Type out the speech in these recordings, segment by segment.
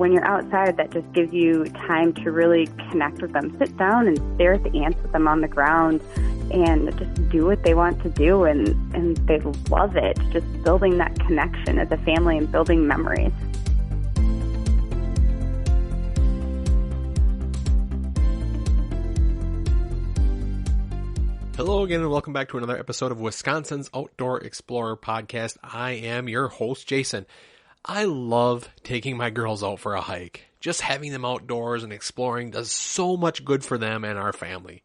when you're outside, that just gives you time to really connect with them. Sit down and stare at the ants with them on the ground and just do what they want to do, and they love it. Just building that connection as a family and building memories. Hello again, and welcome back to another episode of Wisconsin's Outdoor Explorer podcast. I am your host, Jason. I love taking my girls out for a hike. Just having them outdoors and exploring does so much good for them and our family.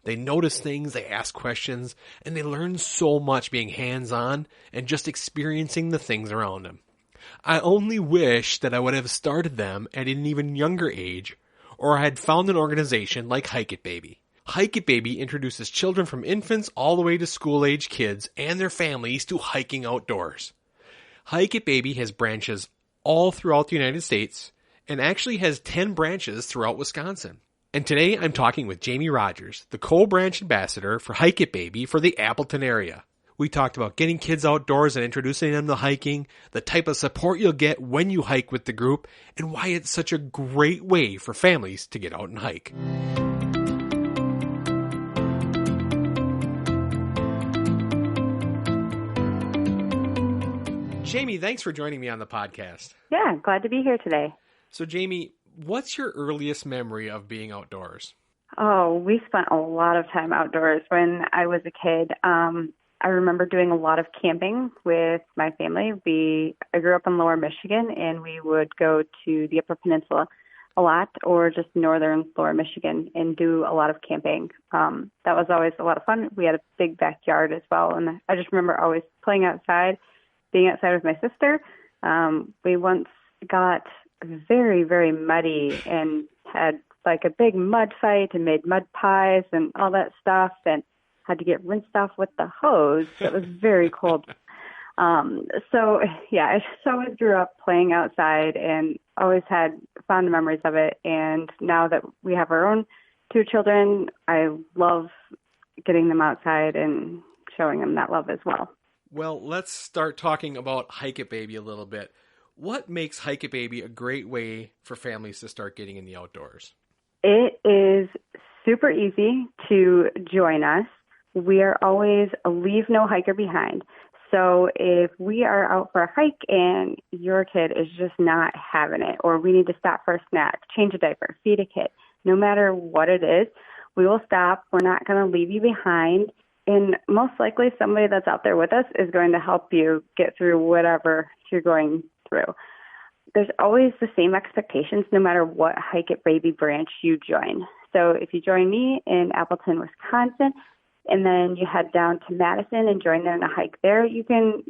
They notice things, they ask questions, and they learn so much being hands-on and just experiencing the things around them. I only wish that I would have started them at an even younger age, or I had found an organization like Hike It Baby. Hike It Baby introduces children from infants all the way to school-age kids and their families to hiking outdoors. Hike It Baby has branches all throughout the United States and actually has 10 branches throughout Wisconsin. And today I'm talking with Jami Rogers, the co-branch ambassador for Hike It Baby for the Appleton area. We talked about getting kids outdoors and introducing them to hiking, the type of support you'll get when you hike with the group, and why it's such a great way for families to get out and hike. Jami, thanks for joining me on the podcast. Yeah, glad to be here today. So, Jami, what's your earliest memory of being outdoors? Oh, we spent a lot of time outdoors when I was a kid. I remember doing a lot of camping with my family. I grew up in Lower Michigan, and we would go to the Upper Peninsula a lot, or just northern Lower Michigan, and do a lot of camping. That was always a lot of fun. We had a big backyard as well, and I just remember always playing outside, being outside with my sister. We once got very, very muddy and had like a big mud fight and made mud pies and all that stuff, and had to get rinsed off with the hose. It was very cold. So yeah, I just always grew up playing outside and always had fond memories of it. And now that we have our own 2 children, I love getting them outside and showing them that love as well. Well, let's start talking about Hike It Baby a little bit. What makes Hike It Baby a great way for families to start getting in the outdoors? It is super easy to join us. We are always a leave no hiker behind. So if we are out for a hike and your kid is just not having it, or we need to stop for a snack, change a diaper, feed a kid, no matter what it is, we will stop. We're not going to leave you behind. And most likely somebody that's out there with us is going to help you get through whatever you're going through. There's always the same expectations no matter what Hike It Baby branch you join. So if you join me in Appleton, Wisconsin, and then you head down to Madison and join them in a hike there, you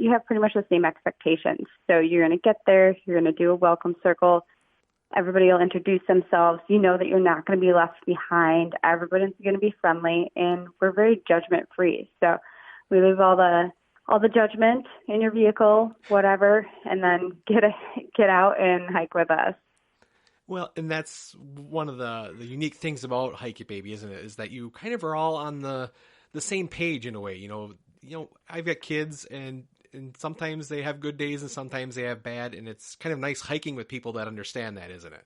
have pretty much the same expectations. So you're going to get there, you're going to do a welcome circle. Everybody will introduce themselves. You know that you're not going to be left behind. Everybody's going to be friendly, and we're very judgment-free. So we leave all the judgment in your vehicle, whatever, and then get out and hike with us. Well, and that's one of the unique things about Hike It Baby, isn't it? Is that you kind of are all on the same page in a way. You know, I've got kids, and sometimes they have good days and sometimes they have bad, and it's kind of nice hiking with people that understand that, isn't it?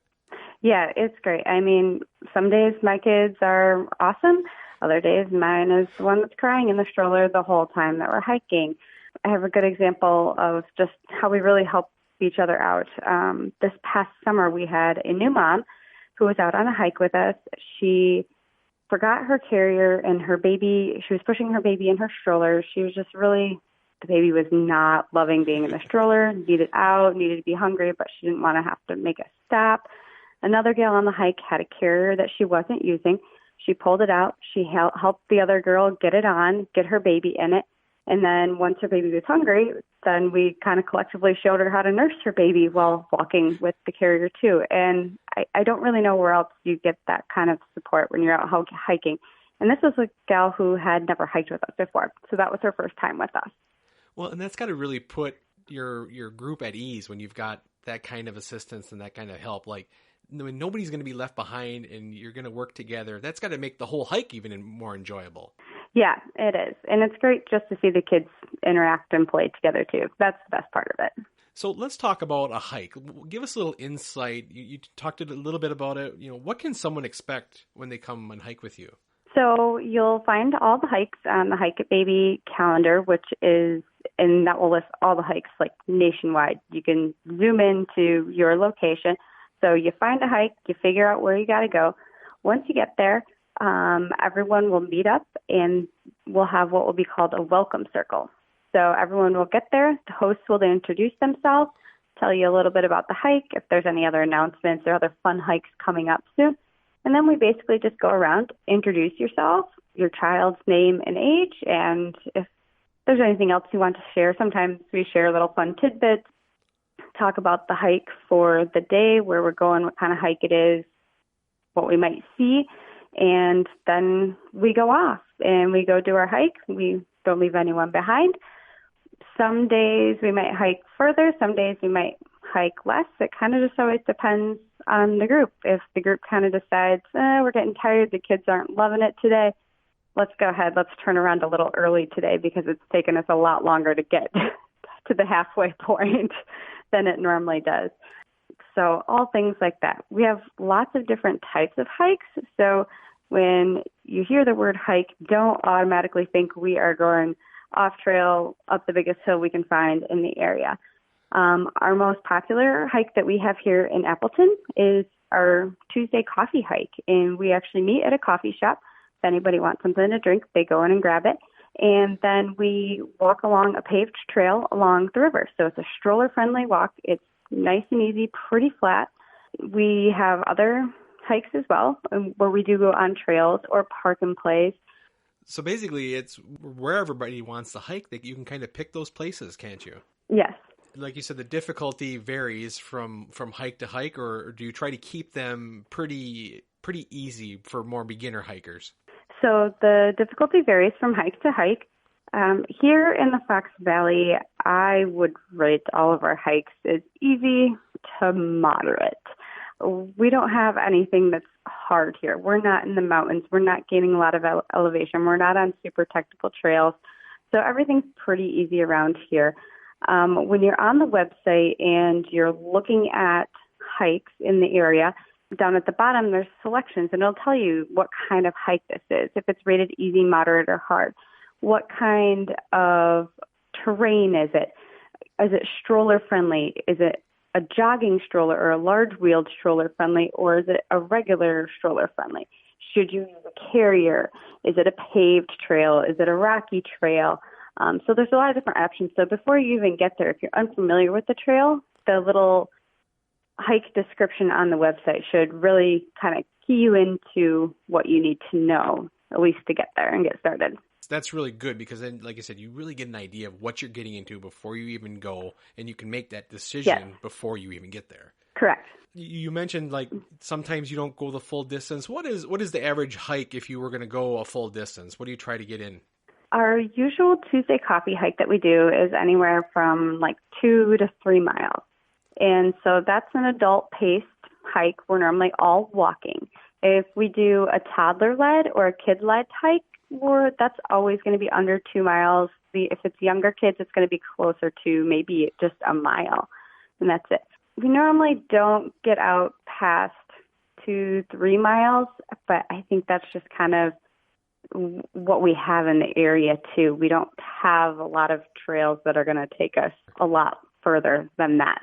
Yeah, it's great. I mean, some days my kids are awesome. Other days mine is the one that's crying in the stroller the whole time that we're hiking. I have a good example of just how we really help each other out. This past summer, we had a new mom who was out on a hike with us. She forgot her carrier and her baby. She was pushing her baby in her stroller. She was just really, the baby was not loving being in the stroller, needed out, needed to be hungry, but she didn't want to have to make a stop. Another gal on the hike had a carrier that she wasn't using. She pulled it out. She helped the other girl get it on, get her baby in it. And then once her baby was hungry, then we kind of collectively showed her how to nurse her baby while walking with the carrier too. And I don't really know where else you get that kind of support when you're out hiking. And this was a gal who had never hiked with us before. So that was her first time with us. Well, and that's got to really put your group at ease when you've got that kind of assistance and that kind of help. Like, when nobody's going to be left behind and you're going to work together, that's got to make the whole hike even more enjoyable. Yeah, it is. And it's great just to see the kids interact and play together too. That's the best part of it. So let's talk about a hike. Give us a little insight. You talked a little bit about it. What can someone expect when they come and hike with you? So you'll find all the hikes on the Hike It Baby calendar, and that will list all the hikes like nationwide. You can zoom into your location. So you find a hike, you figure out where you got to go. Once you get there, everyone will meet up and we'll have what will be called a welcome circle. So everyone will get there. The hosts will then introduce themselves, tell you a little bit about the hike, if there's any other announcements or other fun hikes coming up soon. And then we basically just go around, introduce yourself, your child's name and age, and if there's anything else you want to share, sometimes we share little fun tidbits, talk about the hike for the day, where we're going, what kind of hike it is, what we might see, and then we go off and we go do our hike. We don't leave anyone behind. Some days we might hike further, some days we might hike less. It kind of just always depends on the group. If the group kind of decides, we're getting tired, the kids aren't loving it today, let's go ahead, let's turn around a little early today because it's taken us a lot longer to get to the halfway point than it normally does. So all things like that. We have lots of different types of hikes. So when you hear the word hike, don't automatically think we are going off trail up the biggest hill we can find in the area. Our most popular hike that we have here in Appleton is our Tuesday coffee hike, and we actually meet at a coffee shop. If anybody wants something to drink, they go in and grab it, and then we walk along a paved trail along the river. So it's a stroller-friendly walk. It's nice and easy, pretty flat. We have other hikes as well, where we do go on trails or park and plays. So basically, it's where everybody wants to hike, that you can kind of pick those places, can't you? Yes. Like you said, the difficulty varies from hike to hike, or do you try to keep them pretty easy for more beginner hikers? So the difficulty varies from hike to hike. Here in the Fox Valley, I would rate all of our hikes as easy to moderate. We don't have anything that's hard here. We're not in the mountains. We're not gaining a lot of elevation. We're not on super technical trails. So everything's pretty easy around here. When you're on the website and you're looking at hikes in the area, down at the bottom there's selections, and it'll tell you what kind of hike this is, if it's rated easy, moderate, or hard. What kind of terrain is it? Is it stroller friendly? Is it a jogging stroller or a large wheeled stroller friendly, or is it a regular stroller friendly? Should you use a carrier? Is it a paved trail? Is it a rocky trail? So there's a lot of different options. So before you even get there, if you're unfamiliar with the trail, the little hike description on the website should really kind of key you into what you need to know, at least to get there and get started. That's really good, because then, like I said, you really get an idea of what you're getting into before you even go, and you can make that decision before you even get there. Correct. You mentioned, like, sometimes you don't go the full distance. What is the average hike if you were going to go a full distance? What do you try to get in? Our usual Tuesday coffee hike that we do is anywhere from like 2 to 3 miles. And so that's an adult-paced hike. We're normally all walking. If we do a toddler-led or a kid-led hike, that's always going to be under 2 miles. If it's younger kids, it's going to be closer to maybe just a mile, and that's it. We normally don't get out past 2-3 miles, but I think that's just kind of what we have in the area too. We don't have a lot of trails that are going to take us a lot further than that.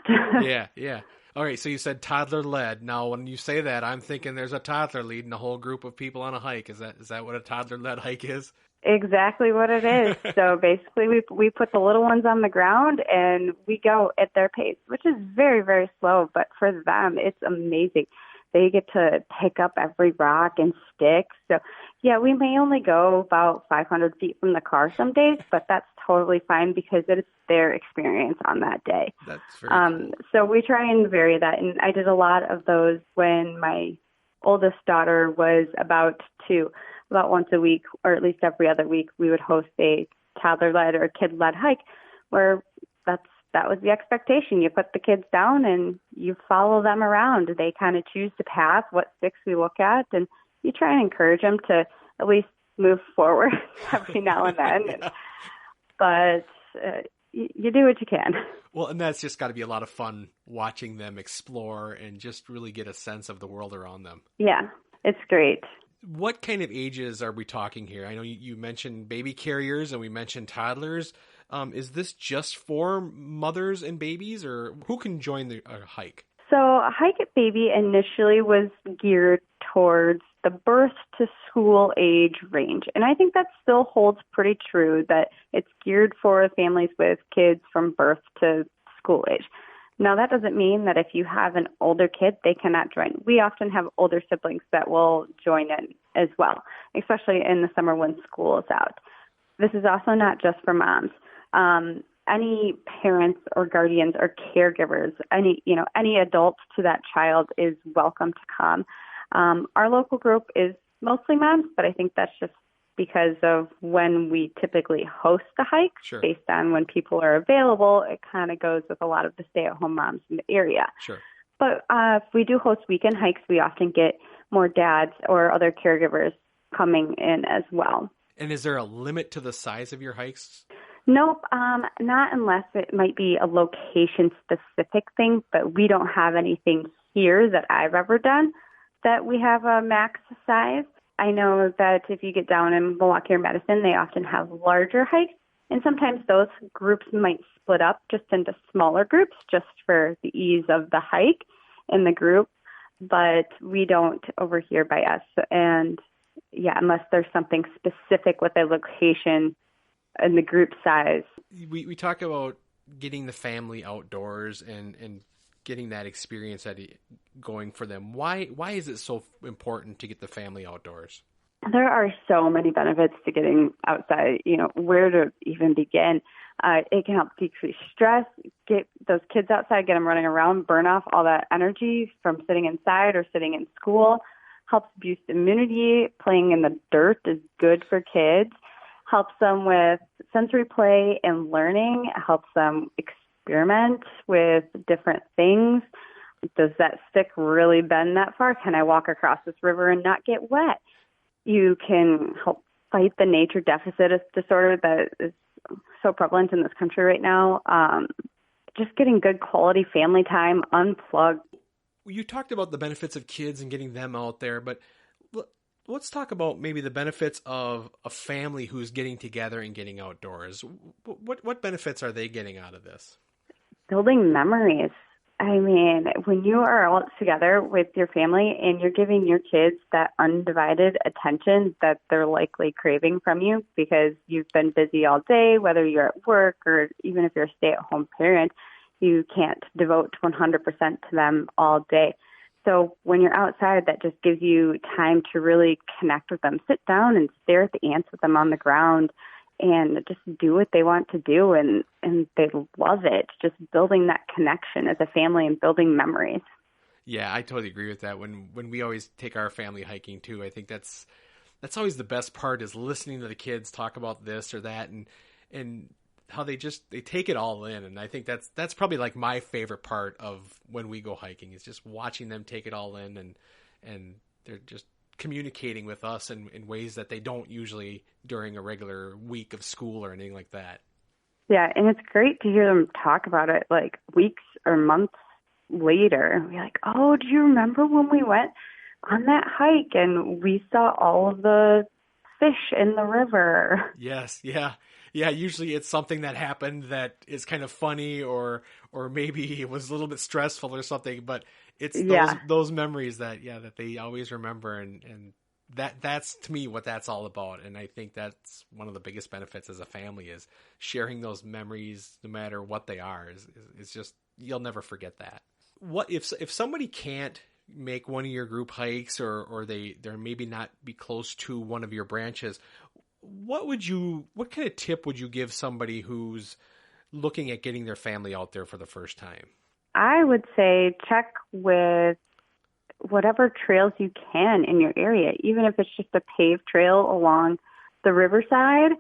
Yeah. All right, so you said toddler-led. Now, when you say that, I'm thinking there's a toddler leading a whole group of people on a hike. Is that what a toddler-led hike is? Exactly what it is. So basically, we put the little ones on the ground, and we go at their pace, which is very, very slow. But for them, it's amazing. They get to pick up every rock and stick. So, yeah, we may only go about 500 feet from the car some days, but that's totally fine because it's their experience on that day. That's very cool. So we try and vary that. And I did a lot of those when my oldest daughter was about 2. About once a week, or at least every other week, we would host a toddler-led or kid-led hike where that was the expectation. You put the kids down and you follow them around. They kind of choose the path, what sticks we look at, and you try and encourage them to at least move forward every now and then. But you do what you can. Well, and that's just got to be a lot of fun watching them explore and just really get a sense of the world around them. Yeah, it's great. What kind of ages are we talking here? I know you mentioned baby carriers and we mentioned toddlers. Is this just for mothers and babies, or who can join the hike? So Hike It Baby initially was geared towards the birth to school age range. And I think that still holds pretty true, that it's geared for families with kids from birth to school age. Now, that doesn't mean that if you have an older kid, they cannot join. We often have older siblings that will join in as well, especially in the summer when school is out. This is also not just for moms. Any parents or guardians or caregivers, any adult to that child is welcome to come. Our local group is mostly moms, but I think that's just because of when we typically host the hike. Sure. Based on when people are available. It kind of goes with a lot of the stay-at-home moms in the area. Sure. But if we do host weekend hikes, we often get more dads or other caregivers coming in as well. And is there a limit to the size of your hikes? Nope, not unless it might be a location-specific thing, but we don't have anything here that I've ever done that we have a max size. I know that if you get down in Milwaukee or Madison, they often have larger hikes, and sometimes those groups might split up just into smaller groups just for the ease of the hike in the group, but we don't over here by us. And, yeah, unless there's something specific with a location and the group size. We talk about getting the family outdoors and getting that experience going for them. Why is it so important to get the family outdoors? There are so many benefits to getting outside, where to even begin. It can help decrease stress, get those kids outside, get them running around, burn off all that energy from sitting inside or sitting in school, helps boost immunity. Playing in the dirt is good for kids. Helps them with sensory play and learning, helps them experiment with different things. Does that stick really bend that far? Can I walk across this river and not get wet? You can help fight the nature deficit disorder that is so prevalent in this country right now. Just getting good quality family time, unplugged. You talked about the benefits of kids and getting them out there, but let's talk about maybe the benefits of a family who's getting together and getting outdoors. What benefits are they getting out of this? Building memories. I mean, when you are all together with your family and you're giving your kids that undivided attention that they're likely craving from you because you've been busy all day, whether you're at work or even if you're a stay-at-home parent, you can't devote 100% to them all day. So when you're outside, that just gives you time to really connect with them. Sit down and stare at the ants with them on the ground and just do what they want to do, and they love it. Just building that connection as a family and building memories. Yeah, I totally agree with that. When we always take our family hiking too, I think that's always the best part, is listening to the kids talk about this or that and how they take it all in. And I think that's probably like my favorite part of when we go hiking, is just watching them take it all in, and they're just communicating with us in ways that they don't usually during a regular week of school or anything like that. Yeah, and it's great to hear them talk about it like weeks or months later. We're like, oh, do you remember when we went on that hike and we saw all of the fish in the river? Yes, yeah. Yeah, usually it's something that happened that is kind of funny or maybe it was a little bit stressful or something, but it's those memories that they always remember, and that's to me what that's all about. And I think that's one of the biggest benefits as a family, is sharing those memories no matter what they are. Is just, you'll never forget that. What if somebody can't make one of your group hikes or they're maybe not be close to one of your branches, what kind of tip would you give somebody who's looking at getting their family out there for the first time? I would say check with whatever trails you can in your area, even if it's just a paved trail along the riverside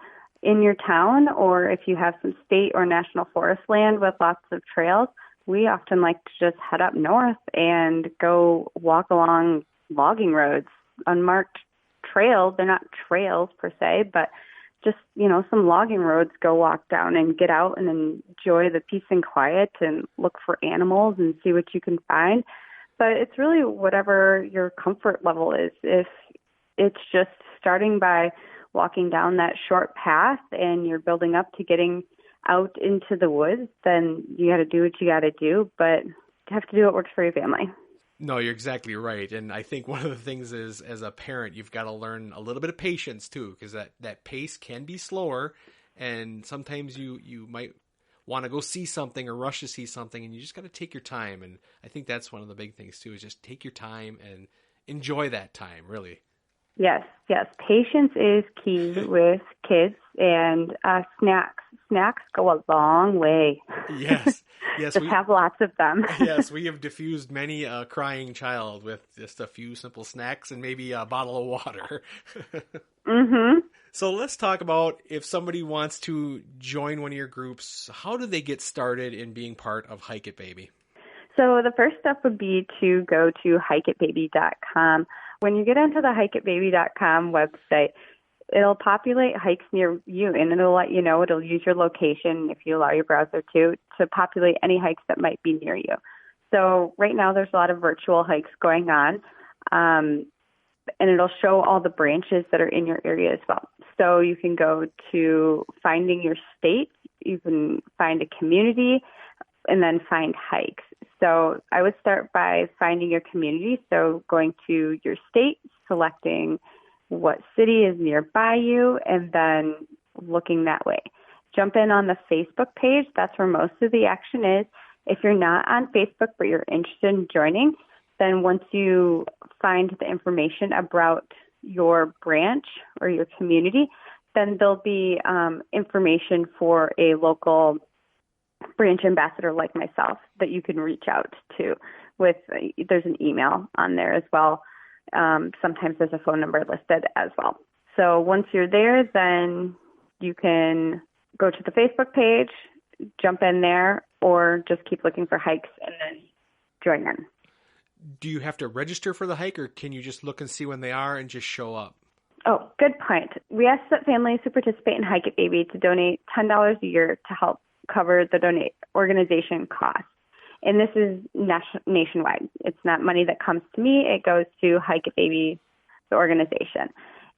in your town, or if you have some state or national forest land with lots of trails. We often like to just head up north and go walk along logging roads, unmarked trails. They're not trails per se, but just, some logging roads, go walk down and get out and enjoy the peace and quiet and look for animals and see what you can find. But it's really whatever your comfort level is. If it's just starting by walking down that short path and you're building up to getting out into the woods, then you got to do what you got to do, but you have to do what works for your family. No, you're exactly right. And I think one of the things is, as a parent, you've got to learn a little bit of patience too, because that pace can be slower. And sometimes you might want to go see something or rush to see something, and you just got to take your time. And I think that's one of the big things too, is just take your time and enjoy that time, really. Yes. Patience is key with kids, and snacks. Snacks go a long way. Yes. Just have lots of them. Yes, we have diffused many a crying child with just a few simple snacks and maybe a bottle of water. Mm-hmm. So let's talk about, if somebody wants to join one of your groups, how do they get started in being part of Hike It Baby? So the first step would be to go to hikeitbaby.com. When you get onto the hikeitbaby.com website, it'll populate hikes near you, and it'll let you know. It'll use your location, if you allow your browser to populate any hikes that might be near you. So right now there's a lot of virtual hikes going on, and it'll show all the branches that are in your area as well. So you can go to finding your state, you can find a community, and then find hikes. So I would start by finding your community. So going to your state, selecting what city is nearby you, and then looking that way. Jump in on the Facebook page. That's where most of the action is. If you're not on Facebook but you're interested in joining, then once you find the information about your branch or your community, then there'll be information for a local branch ambassador like myself that you can reach out to with. There's an email on there as well. Sometimes there's a phone number listed as well. So once you're there, then you can go to the Facebook page, jump in there, or just keep looking for hikes and then join in. Do you have to register for the hike, or can you just look and see when they are and just show up? Oh, good point. We ask that families who participate in Hike It Baby to donate $10 a year to help cover the organization costs. And this is nationwide. It's not money that comes to me. It goes to Hike It Baby, the organization.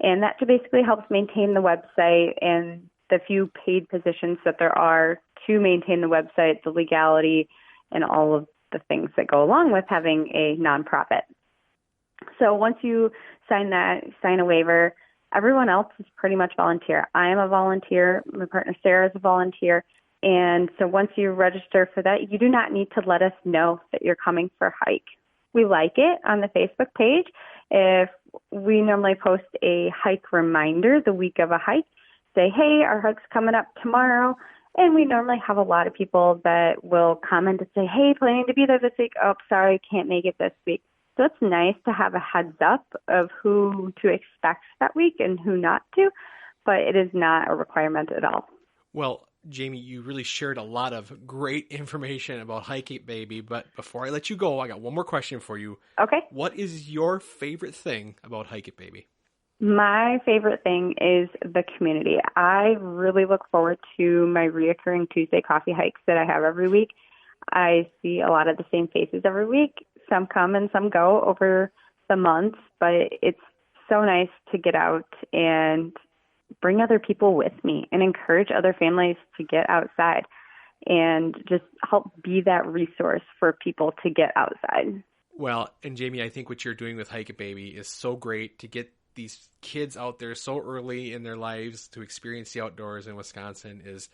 And that basically helps maintain the website and the few paid positions that there are to maintain the website, the legality, and all of the things that go along with having a nonprofit. So once you sign a waiver, everyone else is pretty much volunteer. I am a volunteer. My partner Sarah is a volunteer. And so once you register for that, you do not need to let us know that you're coming for a hike. We like it on the Facebook page. If we normally post a hike reminder the week of a hike, say, hey, our hike's coming up tomorrow. And we normally have a lot of people that will comment and say, hey, planning to be there this week. Oh, sorry, can't make it this week. So it's nice to have a heads up of who to expect that week and who not to, but it is not a requirement at all. Well, Jami, you really shared a lot of great information about Hike It Baby, but before I let you go, I got one more question for you. Okay. What is your favorite thing about Hike It Baby? My favorite thing is the community. I really look forward to my reoccurring Tuesday coffee hikes that I have every week. I see a lot of the same faces every week. Some come and some go over the months, but it's so nice to get out and bring other people with me and encourage other families to get outside and just help be that resource for people to get outside. Well, and Jami, I think what you're doing with Hike It Baby is so great to get these kids out there so early in their lives to experience the outdoors in Wisconsin is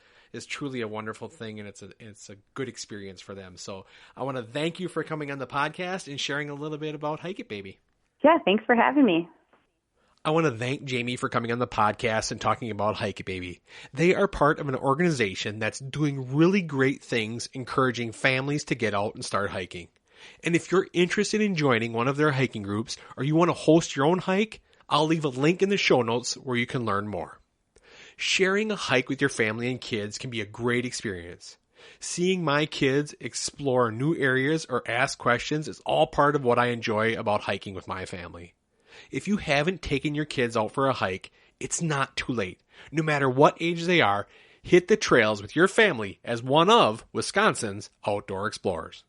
truly a wonderful thing, and it's a good experience for them. So I want to thank you for coming on the podcast and sharing a little bit about Hike It Baby. Yeah, thanks for having me. I want to thank Jami for coming on the podcast and talking about Hike It Baby. They are part of an organization that's doing really great things, encouraging families to get out and start hiking. And if you're interested in joining one of their hiking groups, or you want to host your own hike, I'll leave a link in the show notes where you can learn more. Sharing a hike with your family and kids can be a great experience. Seeing my kids explore new areas or ask questions is all part of what I enjoy about hiking with my family. If you haven't taken your kids out for a hike, it's not too late. No matter what age they are, hit the trails with your family as one of Wisconsin's outdoor explorers.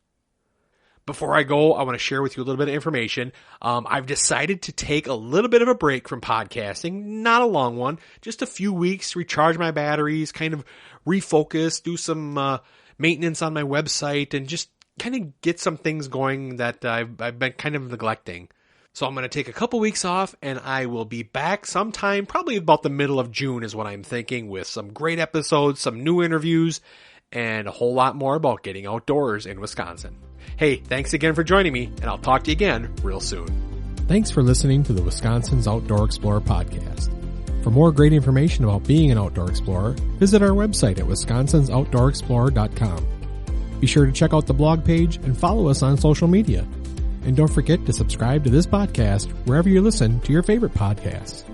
Before I go, I want to share with you a little bit of information. I've decided to take a little bit of a break from podcasting, not a long one, just a few weeks, recharge my batteries, kind of refocus, do some maintenance on my website, and just kind of get some things going that I've been kind of neglecting. So I'm going to take a couple weeks off, and I will be back sometime, probably about the middle of June is what I'm thinking, with some great episodes, some new interviews, and a whole lot more about getting outdoors in Wisconsin. Hey, thanks again for joining me, and I'll talk to you again real soon. Thanks for listening to the Wisconsin's Outdoor Explorer podcast. For more great information about being an outdoor explorer, visit our website at wisconsinsoutdoorexplorer.com. Be sure to check out the blog page and follow us on social media. And don't forget to subscribe to this podcast wherever you listen to your favorite podcasts.